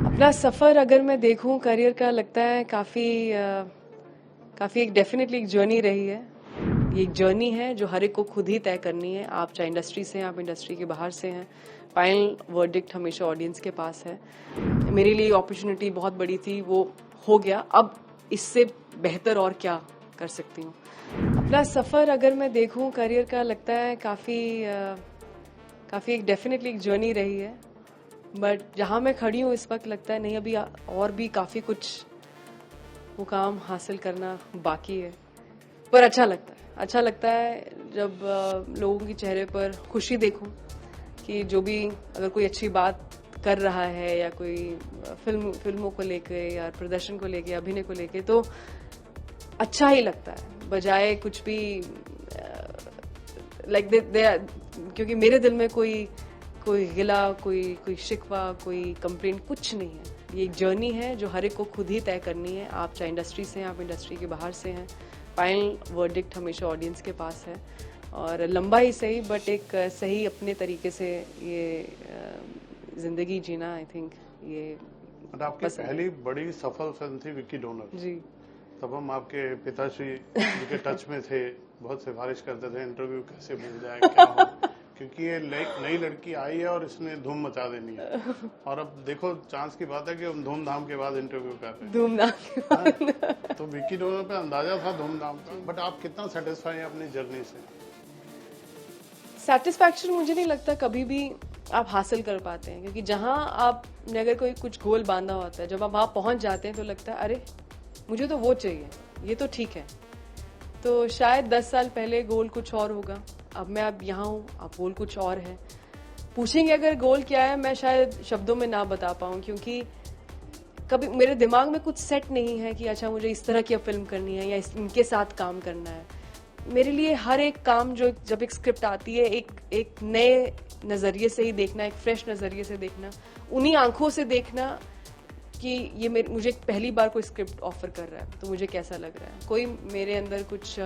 अपना सफ़र अगर मैं देखूं करियर का, लगता है काफ़ी एक डेफिनेटली एक जर्नी रही है। ये एक जर्नी है जो हर एक को खुद ही तय करनी है। आप चाहे इंडस्ट्री से हैं, आप इंडस्ट्री के बाहर से हैं, फाइनल वर्डिक्ट हमेशा ऑडियंस के पास है। मेरे लिए अपॉर्चुनिटी बहुत बड़ी थी, वो हो गया। अब इससे बेहतर और क्या कर सकती हूँ। अपना सफ़र अगर मैं देखूं करियर का, लगता है काफ़ी एक डेफिनेटली एक जर्नी रही है। बट जहाँ मैं खड़ी हूँ इस वक्त, लगता है नहीं, अभी और भी काफ़ी कुछ मुकाम हासिल करना बाकी है। पर अच्छा लगता है जब लोगों के चेहरे पर खुशी देखूं कि जो भी अगर कोई अच्छी बात कर रहा है या कोई फिल्मों को लेके या प्रदर्शन को लेके, अभिनय को लेके, तो अच्छा ही लगता है बजाय कुछ भी लाइक क्योंकि मेरे दिल में कोई गिला, कोई शिकवा, कोई कंप्लेंट कुछ नहीं है। ये एक जर्नी है जो हर एक को खुद ही तय करनी है। आप चाहे इंडस्ट्री से हैं, आप इंडस्ट्री के बाहर से हैं, फाइनल वर्डिक्ट हमेशा ऑडियंस के पास है। और लंबा ही सही, बट एक सही अपने तरीके से ये जिंदगी जीना, आई थिंक ये आपकी पहली बड़ी सफल फिल्म थी विक्की डोनर जी। तब हम आपके पिताश्री जी के टच में थे, बहुत सिफारिश करते थे इंटरव्यू कैसे मिल जाए, क्या हो, क्योंकि ये नई लड़की आई है और इसने धूम मचा देनी है। और अब देखो चांस की बात है कि हम धूमधाम के बाद इंटरव्यू कर रहे हैं। धूमधाम तो विक्की डोनर पे अंदाजा था धूमधाम का, बट आप कितना सेटिस्फाई हैं अपनी जर्नी से? सेटिस्फैक्शन मुझे नहीं लगता कभी भी आप हासिल कर पाते हैं, क्योंकि जहां आपने अगर कोई कुछ गोल बांधा होता है, जब आप वहां पहुंच जाते हैं तो लगता है अरे मुझे तो वो चाहिए, ये तो ठीक है। तो शायद 10 साल पहले गोल कुछ और होगा, अब मैं अब यहाँ हूँ, अब गोल कुछ और है। पूछेंगे अगर गोल क्या है, मैं शायद शब्दों में ना बता पाऊँ, क्योंकि कभी मेरे दिमाग में कुछ सेट नहीं है कि अच्छा मुझे इस तरह की फिल्म करनी है या इनके साथ काम करना है। मेरे लिए हर एक काम जो जब एक स्क्रिप्ट आती है, एक नए नज़रिए से ही देखना, एक फ्रेश नज़रिए से देखना, उन्हीं आंखों से देखना कि ये मुझे पहली बार कोई स्क्रिप्ट ऑफर कर रहा है तो मुझे कैसा लग रहा है। कोई मेरे अंदर कुछ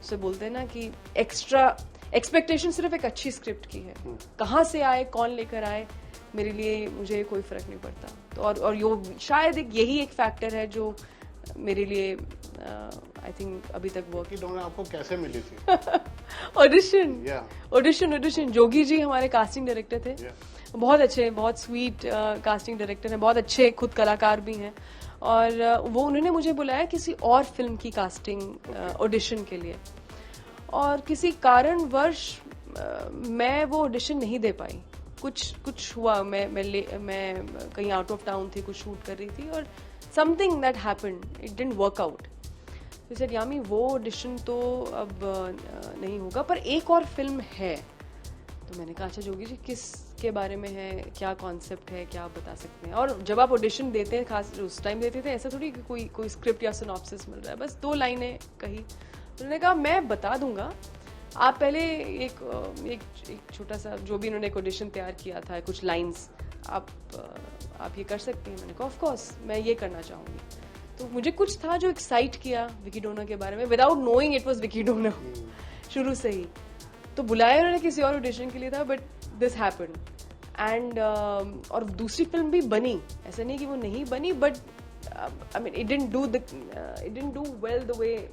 से बोलते हैं ना कि एक्स्ट्रा एक्सपेक्टेशन सिर्फ एक अच्छी स्क्रिप्ट की है, कहाँ से आए, कौन लेकर आए, मेरे लिए मुझे कोई फर्क नहीं पड़ता। तो और यो शायद यही एक फैक्टर है जो मेरे लिए आई थिंक अभी तक वर्क। विक्की डोनर आपको कैसे मिली थी? ऑडिशन जोगी जी हमारे कास्टिंग डायरेक्टर थे। बहुत अच्छे, बहुत स्वीट कास्टिंग डायरेक्टर हैं, बहुत अच्छे खुद कलाकार भी हैं। और वो उन्होंने मुझे बुलाया किसी और फिल्म की कास्टिंग ऑडिशन के लिए, और किसी कारणवश मैं वो ऑडिशन नहीं दे पाई। कुछ हुआ, मैं कहीं आउट ऑफ टाउन थी, कुछ शूट कर रही थी, और something that happened, it didn't work out. तो सर यामी वो ऑडिशन तो अब नहीं होगा, पर एक और फिल्म है। तो मैंने कहा अच्छा जोगी जी किस के बारे में है, क्या कॉन्सेप्ट है, क्या आप बता सकते हैं। और जब आप ऑडिशन देते हैं, खास उस टाइम देते थे, ऐसा थोड़ी कि कोई स्क्रिप्ट या सिनॉप्सिस मिल रहा है, बस 2 लाइनें कही। उन्होंने कहा मैं बता दूंगा, आप पहले एक छोटा सा जो भी उन्होंने एक ऑडिशन तैयार किया था, कुछ लाइन्स आप ये कर सकती हैं। मैंने कहा ऑफ कोर्स मैं ये करना चाहूँगी। तो मुझे कुछ था जो एक्साइट किया विक्की डोनर के बारे में, without knowing it was Vicky donor शुरू से ही। तो बुलाया उन्होंने किसी और ऑडिशन के लिए था, बट दिस हैपेंड एंड और दूसरी फिल्म भी बनी, ऐसा नहीं कि वो नहीं बनी, but I mean it didn't do well the way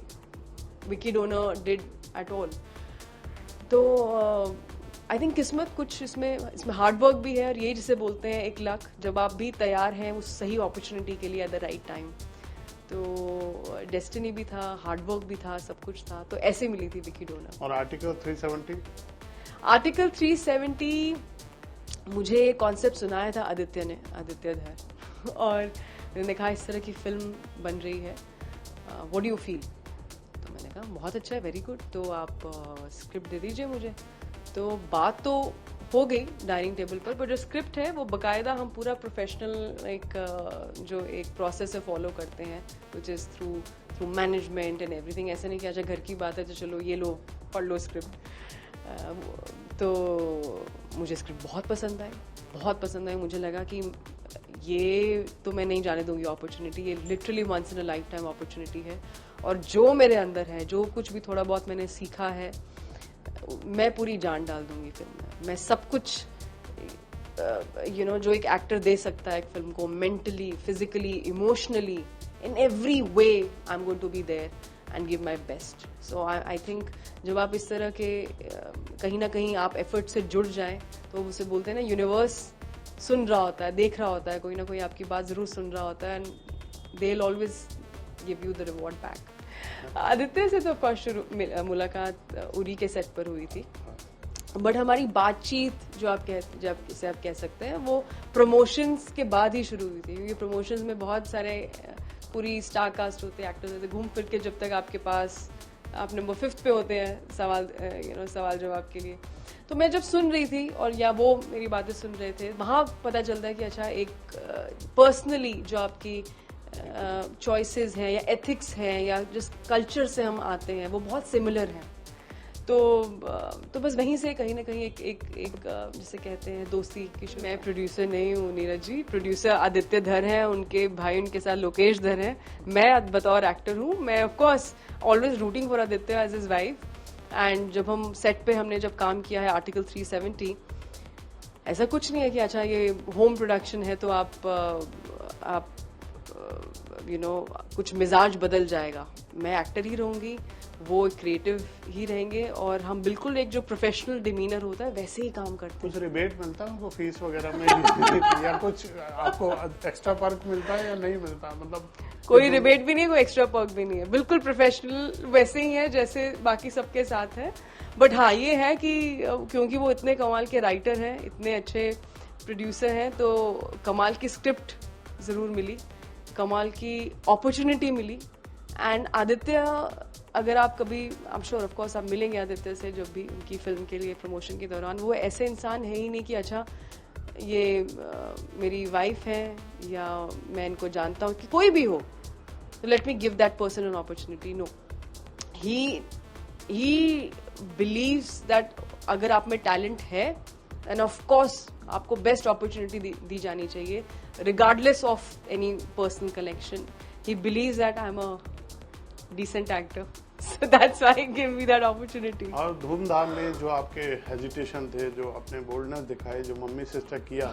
Vicky donor did at all. तो आई थिंक किस्मत कुछ इसमें हार्डवर्क भी है, और ये जिसे बोलते हैं 1 लाख, जब आप भी तैयार हैं उस सही अपॉर्चुनिटी के लिए एट द राइट टाइम। तो डेस्टिनी भी था, हार्डवर्क भी था, सब कुछ था, तो ऐसे मिली थी विक्की डोनर। और आर्टिकल 370 मुझे कॉन्सेप्ट सुनाया था आदित्य है, और उन्होंने कहा इस तरह की फिल्म बन रही है, व्हाट डू यू फील। तो मैंने कहा बहुत अच्छा है, वेरी गुड, तो आप स्क्रिप्ट दे दीजिए मुझे। तो बात तो हो गई डाइनिंग टेबल पर जो स्क्रिप्ट है वो बाकायदा हम पूरा प्रोफेशनल जो एक प्रोसेस है फॉलो करते हैं, which is through management and everything. ऐसा नहीं कि अच्छा घर की बात है तो चलो ये लो पढ़ लो स्क्रिप्ट। तो मुझे स्क्रिप्ट बहुत पसंद आई। मुझे लगा कि ये तो मैं नहीं जाने दूंगी अपॉर्चुनिटी, ये literally once in a lifetime opportunity है। और जो मेरे अंदर है, जो कुछ भी थोड़ा बहुत मैंने सीखा है, मैं पूरी जान डाल दूंगी फिल्म में। मैं सब कुछ जो एक एक्टर दे सकता है एक फिल्म को, mentally, physically, emotionally, in every way I am going to be there and give my best. So I think जब आप इस तरह के कहीं ना कहीं आप एफर्ट से जुड़ जाएं, तो उसे बोलते हैं ना, यूनिवर्स सुन रहा होता है, देख रहा होता है, कोई ना कोई आपकी बात जरूर सुन रहा होता है, and they will always give you the reward back. Aditya से तो फर्स्ट मुलाकात उरी के सेट पर हुई थी, बट हमारी बातचीत जो आप कह सकते हैं, वो प्रमोशंस के बाद ही शुरू हुई थी, क्योंकि प्रमोशंस में बहुत सारे पूरी स्टार कास्ट होते हैं, एक्टर्स होते हैं, घूम फिर के जब तक आपके पास आप नंबर 5 पे होते हैं सवाल जवाब के लिए. तो मैं जब सुन रही थी और या वो मेरी बातें सुन रहे थे, वहाँ पता चलता है कि अच्छा एक पर्सनली जो आपकी चॉइसेस हैं या एथिक्स हैं या जिस कल्चर से हम आते हैं वो बहुत सिमिलर हैं. तो बस वहीं से कहीं ना कहीं एक जिसे कहते हैं दोस्ती की. मैं प्रोड्यूसर नहीं हूँ नीरज जी, प्रोड्यूसर आदित्य धर हैं, उनके भाई उनके साथ लोकेश धर हैं, मैं बतौर एक्टर हूँ. मैं of course always rooting for Aditya as his wife. And जब हम सेट पे हमने जब काम किया है आर्टिकल 370, ऐसा कुछ नहीं है कि अच्छा ये होम प्रोडक्शन है तो आप कुछ मिजाज बदल जाएगा. मैं एक्टर ही रहूंगी, वो क्रिएटिव ही रहेंगे, और हम बिल्कुल एक जो प्रोफेशनल डिमीनर होता है वैसे ही काम करते हैं. कुछ रिबेट मिलता है उनको फीस वगैरह में या कुछ आपको एक्स्ट्रा पर्क मिलता है या नहीं मिलता? मतलब कोई रिबेट भी नहीं, कोई एक्स्ट्रा पर्क भी नहीं है, बिल्कुल प्रोफेशनल वैसे ही है जैसे बाकी सबके साथ है. बट हाँ ये है कि क्योंकि वो इतने कमाल के राइटर हैं, इतने अच्छे प्रोड्यूसर हैं, तो कमाल की स्क्रिप्ट जरूर मिली, कमाल की अपॉर्चुनिटी मिली. एंड आदित्य, अगर आप कभी, I am sure of course आप मिलेंगे आदित्य से जब भी उनकी फिल्म के लिए प्रमोशन के दौरान, वो ऐसे इंसान है ही नहीं कि अच्छा ये मेरी वाइफ है या मैं इनको जानता हूँ, कि कोई भी हो तो let me give that person an opportunity. No, he believes that अगर आप में टैलेंट है एंड ऑफ कोर्स आपको बेस्ट अपॉर्चुनिटी दी जानी चाहिए regardless of any personal connection. He believes that I am a decent actor, so that's why he gave me that opportunity. और धूमधाम में जो आपके हेजिटेशन थे, जो अपने बोल्डनेस दिखाए, जो मम्मी सिस्टर किया,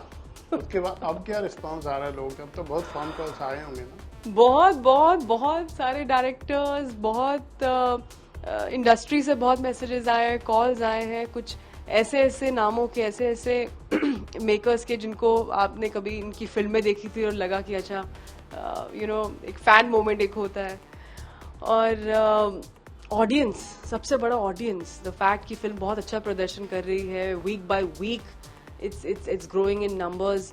उसके बाद अब क्या रिस्पांस आ रहा है लोगों का? अब तो बहुत फोन कॉल्स आए होंगे ना? बहुत सारे डायरेक्टर्स, बहुत इंडस्ट्री से बहुत मैसेजेस आए, कॉल्स आए हैं, कुछ ऐसे नामों के, ऐसे मेकर्स के जिनको आपने कभी इनकी फिल्में देखी थी और लगा कि अच्छा एक फैन मोमेंट एक होता है. और ऑडियंस, सबसे बड़ा ऑडियंस, द फैक्ट कि फिल्म बहुत अच्छा प्रदर्शन कर रही है, week by week it's growing in numbers,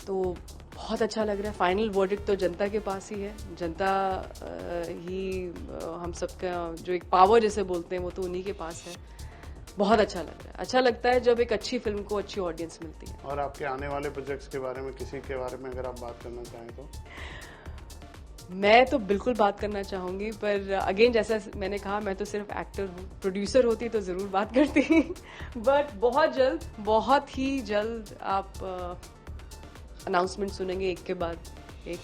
तो बहुत अच्छा लग रहा है. फाइनल वर्डिक्ट तो जनता के पास ही है, जनता ही हम सबका जो एक पावर जैसे बोलते हैं वो तो उन्हीं के पास है. बहुत अच्छा लग रहा है, अच्छा लगता है जब एक अच्छी फिल्म को अच्छी ऑडियंस मिलती है. और आपके आने वाले प्रोजेक्ट्स के बारे में, किसी के बारे में अगर आप बात करना चाहें तो? मैं तो बिल्कुल बात करना चाहूंगी, पर अगेन जैसा मैंने कहा, मैं तो सिर्फ एक्टर हूँ. प्रोड्यूसर होती तो जरूर बात करती, बट बहुत ही जल्द आप अनाउंसमेंट सुनेंगे एक के बाद एक.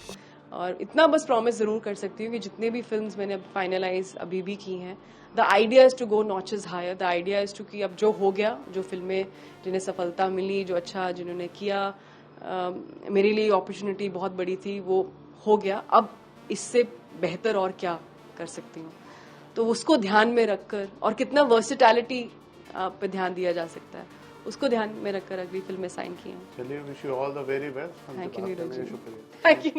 और इतना बस प्रॉमिस जरूर कर सकती हूँ कि जितने भी फिल्म्स मैंने फाइनलाइज अभी भी की हैं, the idea is to go notches higher. The idea is to कि अब जो हो गया, जो फिल्में जिन्हें सफलता मिली, जो अच्छा जिन्होंने किया, मेरे लिए अपॉर्चुनिटी बहुत बड़ी थी, वो हो गया. अब इससे बेहतर और क्या कर सकती हूँ, तो उसको ध्यान में रखकर, और कितना वर्सेटैलिटी पे ध्यान दिया जा सकता है, उसको ध्यान में रखकर अगली फिल्में साइन की हैं. चलिए, wish you all the very best. Thank you Neeraj ji. शुक्रिया. Thank you.